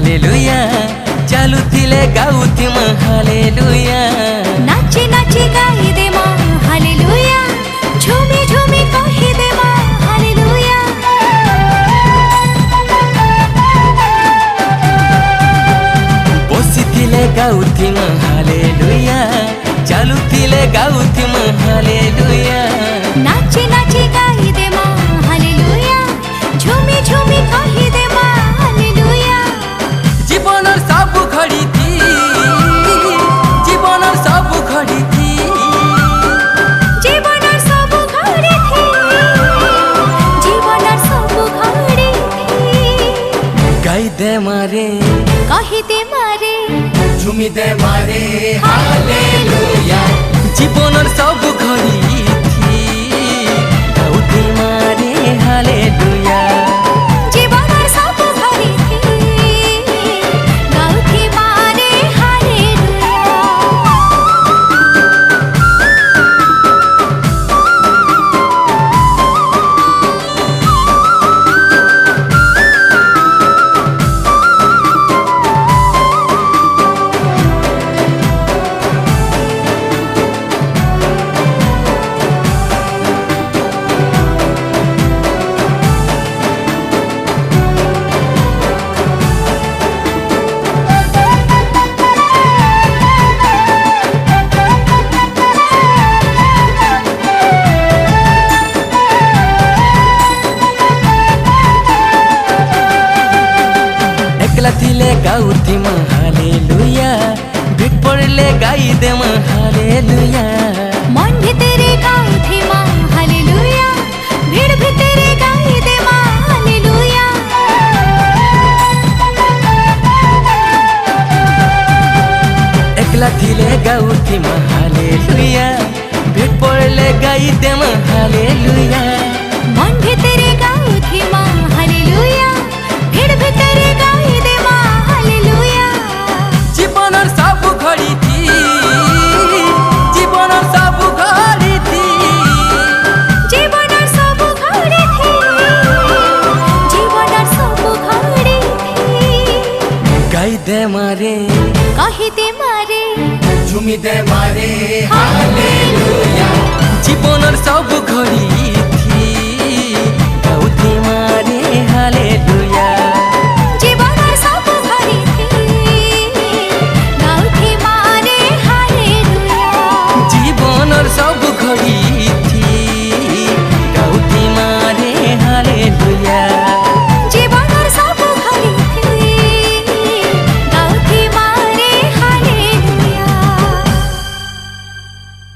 hallelujah चालुथिले गाउथिम hallelujah नाची नाची गाई दे मां हालेलुया झूमी झूमी कही दे मां हालेलुया बसिथिले गाउथिम हालेलुया चालुथिले गाउथिम हालेलुया नाची नाची गाई दे मां हालेलुया झूमी झूमी कही दे मां हालेलुया जीवनर सब घड़ी थी जीवनर सब घड़ी थी जीवनर सब घड़ी थी जीवनर सब घड़ी थी गाई दे मारे कही दे मारे झूमी दे मारे हालेलुया जीवनर सब घड़ी थी गाउथी मारे हालेलुया जीवनर सब घड़ी थी गाउथी मारे हालेलुया एकला थिले गाउथिम हालेलुया भेट पड़ले गाई देम हालेलुया मन भितरे गाउथी मां हालेलुया भीड़ भितरे गाई दे मां हालेलुया एकला थिले गाउथिम हालेलुया भेट पड़ले गाई देम हालेलुया मन भितरे गाउथी मां हालेलुया भीड़ भितरे गाई दे मां हालेलुया जीवनर सब घड़ी थी जीवनर सब घड़ी थी जीवनर सब घड़ी थी जीवनर सब घड़ी थी गाई दे मारे कही दे मारे झूमी दे मारे